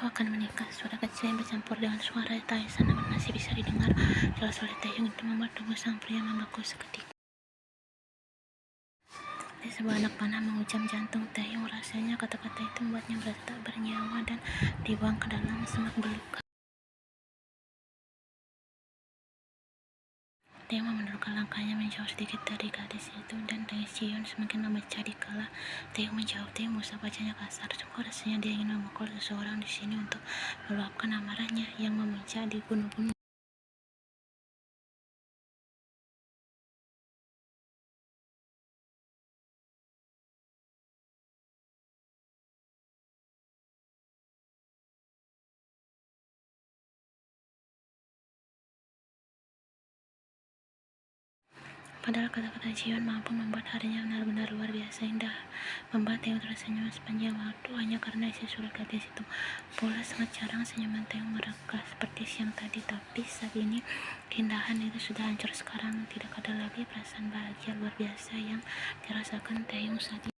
Aku akan menikah. Suara kecil yang bercampur dengan suara taisan namun masih bisa didengar jelas oleh Taehyung itu membuat tubuh sang pria membeku seketika. Di sebuah anak panah mengucam jantung Taehyung. Rasanya kata-kata itu membuatnya merasa tak bernyawa dan dibuang ke dalam semak belukar. Dia menundukkan langkahnya menjauh sedikit dari gadis itu dan Taehyung semakin memecah dikala Taehyung menjauh. Taehyung usah wajahnya kasar. Sungguh rasanya dia ingin memukul seseorang di sini untuk meluapkan amarahnya yang memuncak di bunuh-bunuh. Padahal kata-kata Jion mampu membuat harinya benar-benar luar biasa indah, membuat Taehyung tersenyum sepanjang waktu hanya karena isi surat gadis itu. Pula sangat jarang senyuman Taehyung mereka seperti siang tadi, tapi saat ini keindahan itu sudah hancur. Sekarang tidak ada lagi perasaan bahagia luar biasa yang dirasakan Taehyung saat ini.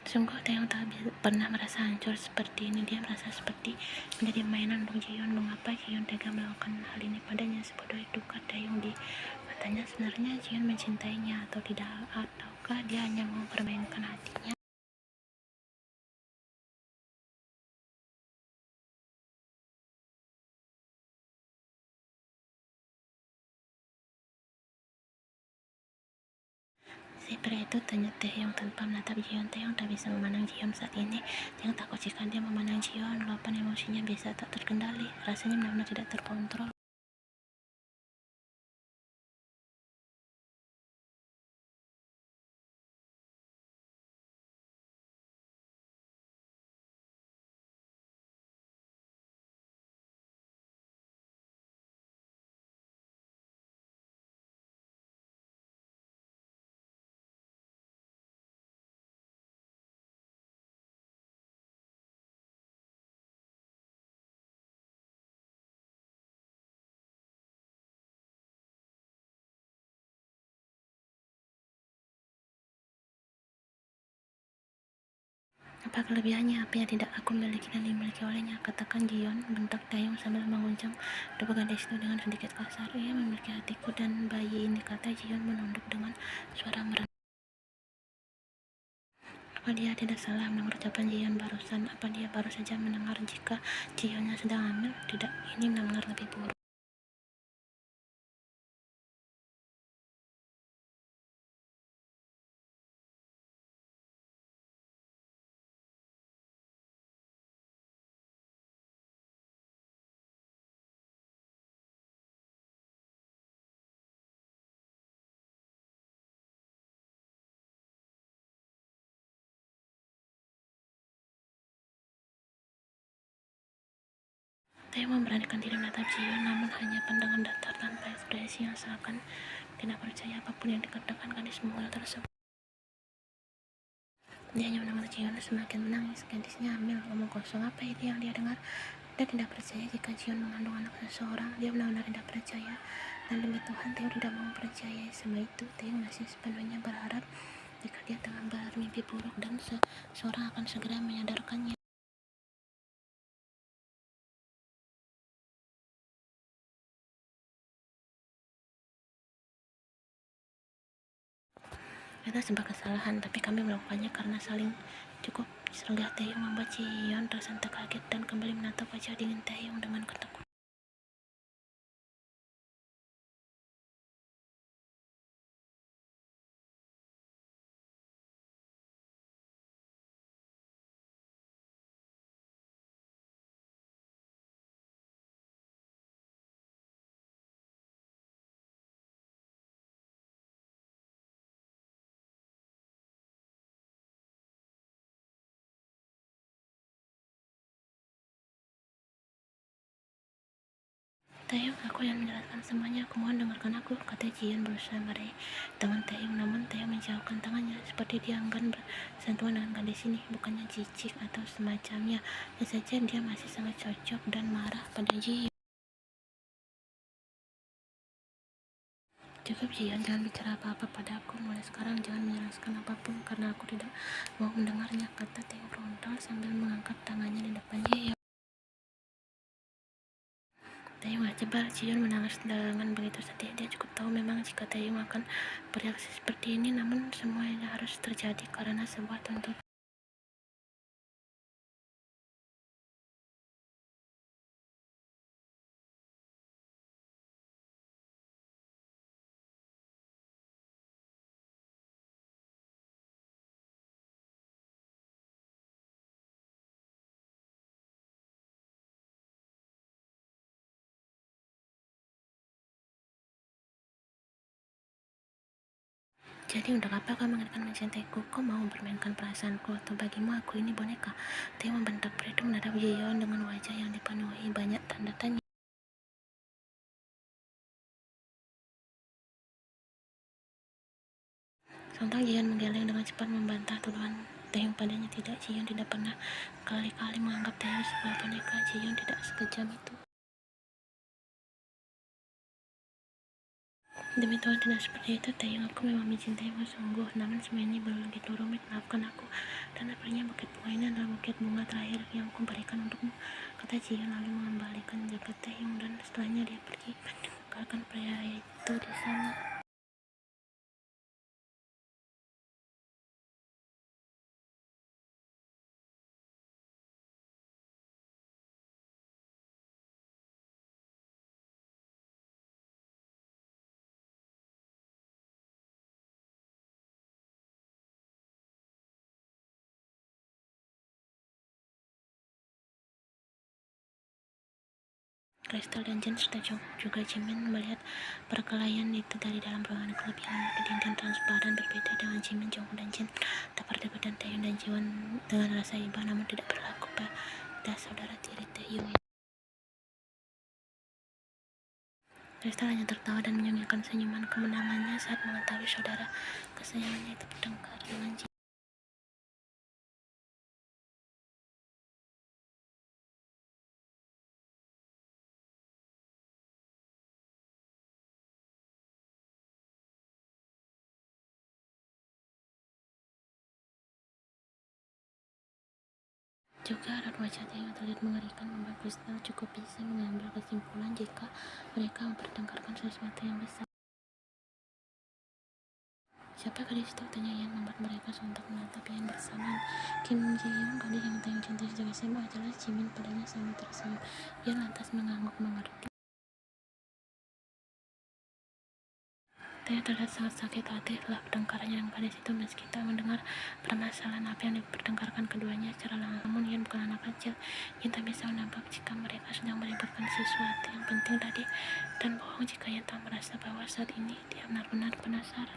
Sungguh Taehyung tak pernah merasa hancur seperti ini. Dia merasa seperti menjadi mainan untuk Jion. Mengapa Jion tega melakukan hal ini padanya? Sebodoh itukah Taehyung di matanya? Sebenarnya Jion mencintainya atau tidak? Ataukah dia hanya mau mempermainkan hatinya? Si pria itu tanya Taehyung tanpa menatap Jion. Taehyung tak bisa memandang Jion saat ini. Taehyung takut jika dia memandang Jion, luapan emosinya bisa tak terkendali. Rasanya benar-benar tidak terkontrol. Apa kelebihannya? Apa yang tidak aku miliki dan dimiliki olehnya? Katakan Jion, bentak Taehyung sambil mengguncang tubuh gadis itu dengan sedikit kasar. Ia memiliki hatiku dan bayi ini, kata Jion menunduk dengan suara merendah. Apa dia tidak salah mendengar ucapan Jion barusan? Apa dia baru saja mendengar jika Jionnya sedang hamil? Tidak, ini benar-benar lebih buruk. Taehyung memberanikan diri menatap Jion, namun hanya pandangan datar tanpa ekspresi yang seakan tidak percaya apapun yang dikatakan gadis mungil tersebut. Dia hanya mendengar Jion semakin menangis. Gadisnya hamil, ngomong kosong. Apa itu yang dia dengar? Dia tidak percaya jika Jion mengandung anak seseorang. Dia benar-benar tidak percaya. Dan demi Tuhan, Taehyung tidak mau percaya semua itu. Taehyung masih sepenuhnya berharap jika dia tengah bermimpi buruk dan seseorang akan segera menyadarkannya. Itu sebuah kesalahan, tapi kami melakukannya karena saling cukup. Sergah Taehyung membuat Jion tersentak kaget dan kembali menatap wajah dingin Taehyung dengan ketakutan. Taehyung, aku yang menjelaskan semuanya. Aku mohon dengarkan aku, kata Jion berusaha meraih tangan Taehyung. Namun Taehyung menjauhkan tangannya seperti dia enggan bersentuhan dengan gadis ini. Bukannya jijik atau semacamnya, tentu saja dia masih sangat cocok dan marah pada Jion. Cukup Jian, jangan bicara apa-apa padaku. Mulai sekarang jangan menjelaskan apapun karena aku tidak mau mendengarnya, kata Taeyong frontal sambil mengangkat tangannya di depannya. Ya, Taeyong jebal. Jian menangis dengan begitu sedih. Dia cukup tahu memang jika Taeyong akan bereaksi seperti ini, namun semua ini harus terjadi karena sebuah tuntutan. Jadi untuk apa kau mengatakan mencintaiku? Kau mau mempermainkan perasaanku atau bagimu aku ini boneka? Taeyong membentak. Itu menatap Jian dengan wajah yang dipenuhi banyak tanda tanya. Sontak Jian menggeleng dengan cepat membantah tuduhan Taeyong padanya. Tidak, Jian tidak pernah kali-kali menganggap Taeyong sebagai boneka. Jian tidak sekejam itu. Demi Tuhan tidak seperti itu, Taeyong. Aku memang mencintaimu sungguh, namun semua ini belum begitu rumit. Maafkan aku. Dan akhirnya bukit bunga ini adalah bukit bunga terakhir yang aku berikan untukmu, kata Jian lalu mengembalikan jaket Taeyong dan setelahnya dia pergi meninggalkan pria itu di sana. Crystal dan Jin serta juga Jimin melihat perkelahian itu dari dalam ruangan klub yang memiliki dinding transparan. Berbeda dengan Jimin, Jungkook dan Jin tak berdebat dan Taeyong dan Jiwon dengan rasa iba, namun tidak berlaku pada saudara tiri Taeyong. Crystal hanya tertawa dan menyembunyikan senyuman kemenangannya saat mengetahui saudara kesayangannya itu bertengkar dengan Jimin. Juga raut wajah yang terlihat mengerikan membuat Crystal cukup bisa mengambil kesimpulan jika mereka mempertengkarkan sesuatu yang besar. Siapa gadis itu? Tanya Yan, membuat mereka sontak menatap Yan bersamaan. Kim Ji-young, gadis yang Taeyong cintai sejak SMA, adalah Jimin. Padanya sambil tersenyum. Yan lantas mengangguk mengerti. Taeyong terlihat sangat sakit hati setelah pertengkarannya dengan gadis itu. Meski tak mendengar permasalahan apa yang dipertengkarkan keduanya secara langsung, namun Yan bukan anak kecil. Yan tak bisa menebak jika mereka sedang meributkan sesuatu yang penting tadi, dan bohong jika Yan tak merasa bahwa saat ini dia benar-benar penasaran.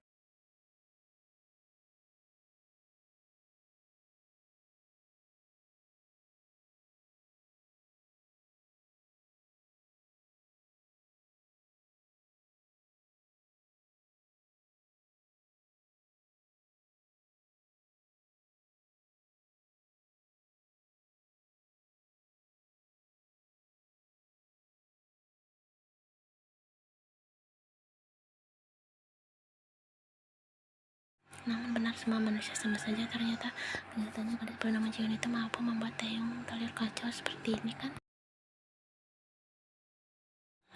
Namun benar, semua manusia sama saja. Ternyata kenyataannya gadis bernama Jiwon itu mampu membuat Taeyong terlihat kacau seperti ini, kan?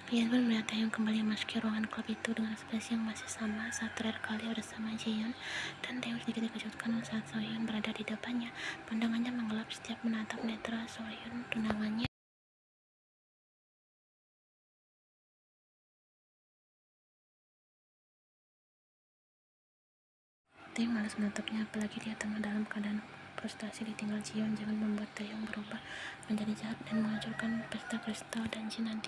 Yan pun melihat Taeyong kembali memasuki ruangan klub itu dengan ekspresi yang masih sama saat terakhir kali bersama Jiyeon, dan Taeyong sedikit dikejutkan saat Sohyun berada di depannya. Pandangannya menggelap setiap menatap netra Sohyun, tunangannya. Taeyong malas menatapnya, apalagi dia tengah dalam keadaan frustasi ditinggal Jiyeon. Jangan membuat Taeyong berubah menjadi jahat dan menghancurkan pesta Crystal dan Jin nanti.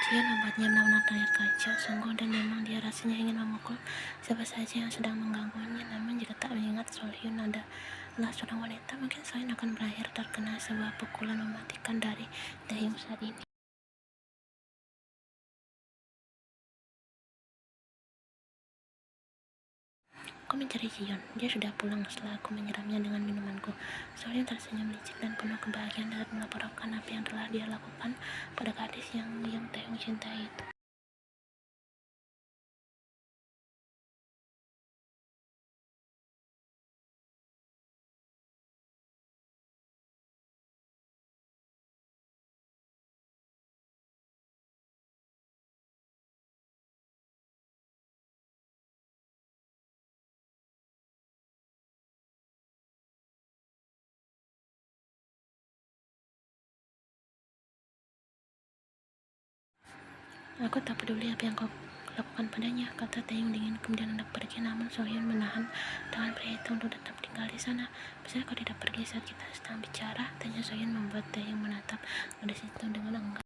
Jiyeon membuatnya benar-benar terlihat kacau sungguh, dan memang dia rasanya ingin memukul siapa saja yang sedang mengganggunya. Namun jika tak mengingat Sohyun adalah seorang wanita, mungkin Sohyun akan berakhir terkena sebuah pukulan mematikan dari Taeyong saat ini. Aku mencari Jion. Dia sudah pulang setelah aku menyiramnya dengan minumanku. Sohyun tersenyum licik dan penuh kebahagiaan dapat melaporkan apa yang telah dia lakukan pada gadis yang Taehyung cintai itu. Aku tak peduli apa yang kau lakukan padanya, kata Taehyung dingin, kemudian hendak pergi, namun Sohyun menahan tangan pria itu untuk tetap tinggal di sana. Bisa kau tidak pergi saat kita sedang bicara? Tanya Sohyun, membuat Taehyung menatap gadis itu dengan enggan.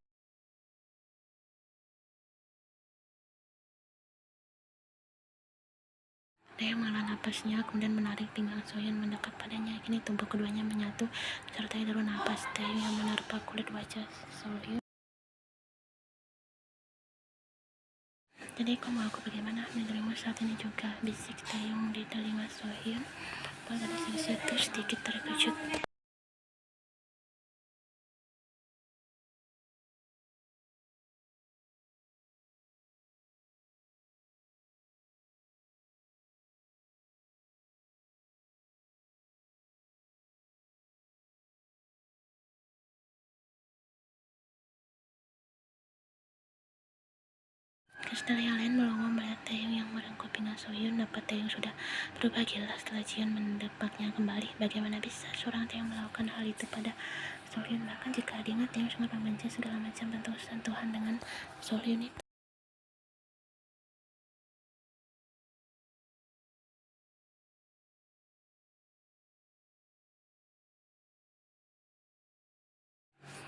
Taehyung menghela napasnya, kemudian menarik pinggang Sohyun mendekat padanya. Kini tubuh keduanya menyatu, disertai deru napas Taehyung yang menerpa kulit wajah Sohyun. Jadi kau mau aku bagaimana? Negerimu saat ini juga, bisik Taehyung di telinga Sohyun. Pada gadis itu sedikit terkejut. Kristal yang lain melongo melihat Taehyung yang merengkuh pinggang Sohyun. Dapat Taehyung sudah berubah gila setelah Jion mendepaknya kembali. Bagaimana bisa seorang Taehyung melakukan hal itu pada Sohyun? Bahkan jika diingat, Taehyung sangat membenci segala macam bentuk sentuhan dengan Sohyun itu.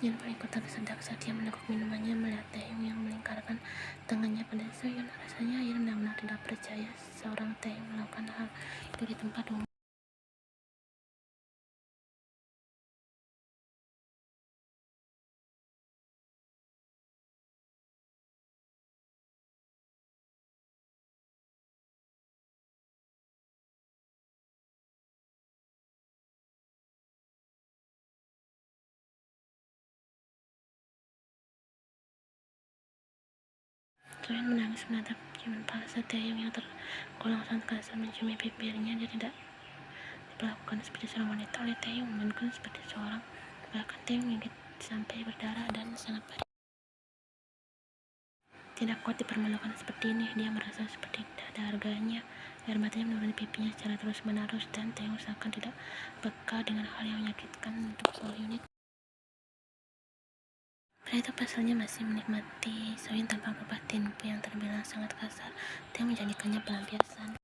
Jion paling tersedak saat ia meneguk minumannya melihat Taehyung yang melingkarkan tangannya pada Sohyun. Rasanya ia benar-benar tidak percaya seorang Taehyung melakukan hal itu di tempat umum. Sohyun menangis menatap ciuman palsu Taehyung yang tergolong sangat kasar menciumi bibirnya. Dia tidak diperlakukan seperti seorang wanita oleh Taehyung, melainkan seperti seorang. Bahkan Taehyung menggigit sampai berdarah dan sangat perih. Tidak kuat dipermalukan seperti ini, dia merasa seperti tidak ada harganya. Air matanya menuruni pipinya secara terus-menerus dan Taehyung seakan tidak peka dengan hal yang menyakitkan untuk Sohyun itu. Pria itu pasalnya masih menikmati Sohyun tanpa berubah tipu yang terbilang sangat kasar. Taehyung menjadikannya pelampiasan.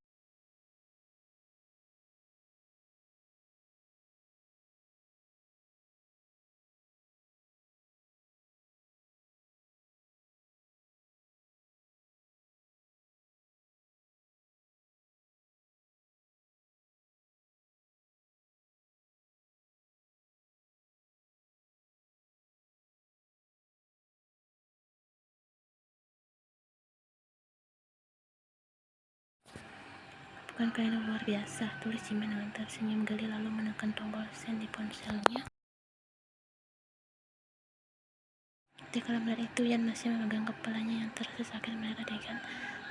Bukankah itu luar biasa? Tulis Jimin dengan tersenyum geli lalu menekan tombol send di ponselnya. Ketika melihat itu, Yan masih memegang kepalanya yang terasa sakit melihat adegan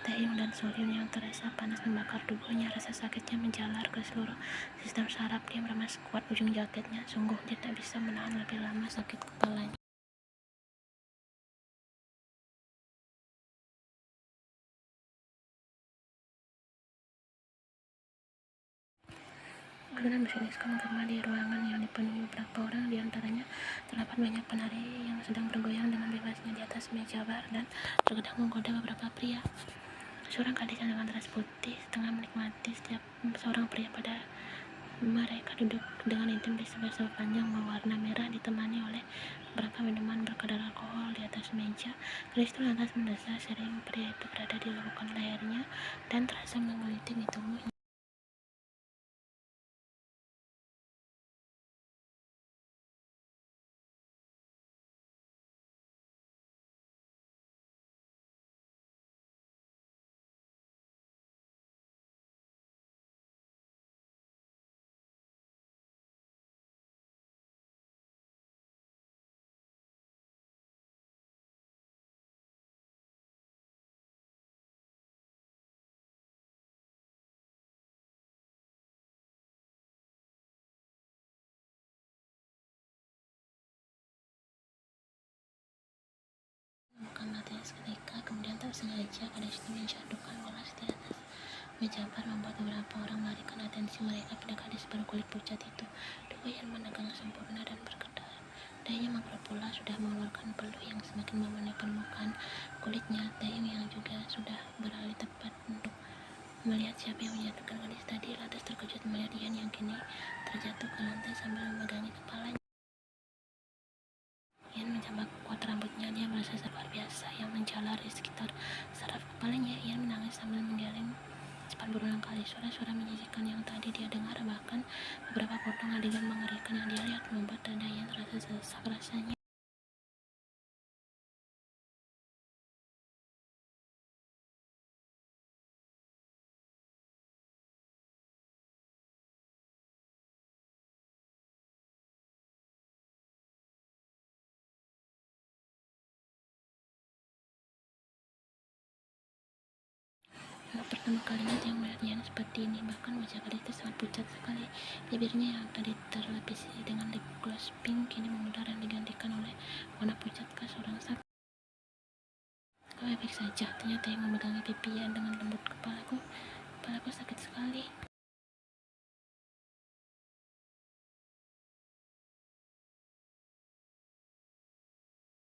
Taehyung dan Sohyun yang terasa panas membakar tubuhnya. Rasa sakitnya menjalar ke seluruh sistem saraf. Dia meremas kuat ujung jaketnya. Sungguh dia tak bisa menahan lebih lama sakit kepalanya. Alunan musik disko menggema di ruangan yang dipenuhi beberapa orang. Di antaranya terdapat banyak penari yang sedang bergoyang dengan bebasnya di atas meja bar dan terkadang menggoda beberapa pria. Seorang gadis yang dengan dress putih tengah menikmati setiap seorang pria pada mereka duduk dengan intim di sebuah sofa panjang berwarna merah ditemani oleh beberapa minuman berkadar alkohol di atas meja. Gadis itu lantas mendesah sering pria itu berada di lekukan lehernya dan terasa menggeliti di tubuhnya. matanya seketika, kemudian tak sengaja gadis itu menjatuhkan bola di atas meja bar, membuat beberapa orang melarikan atensi mereka pada gadis berkulit pucat itu. Tubuh yang menegang sempurna dan berkedar. Dayanya mengkerut pula, sudah mengeluarkan peluh yang semakin memenuhi permukaan kulitnya. Taeyong yang juga sudah beralih tepat untuk melihat siapa yang menjatuhkan gadis tadi, lantas terkejut melihat Yan yang kini terjatuh ke lantai sambil memegangi kepalanya. Yan menjambak kuat rambutnya. Dia merasa luar biasa yang menjalar di sekitar saraf kepalanya. Yan menangis sambil menggeleng cepat berulang kali. Suara-suara menjijikan yang tadi dia dengar, bahkan beberapa potong adegan mengerikan yang dia lihat, membuat dada Yan terasa sesak rasanya. Untuk pertama kalinya dia melihat Yan seperti ini, bahkan wajah gadis itu sangat pucat sekali. Bibirnya yang tadi terlapisi dengan lip gloss pink kini memudar dan digantikan oleh warna pucat khas orang sakti. Kau baik saja, ternyata yang memegangi pipi Yan dengan lembut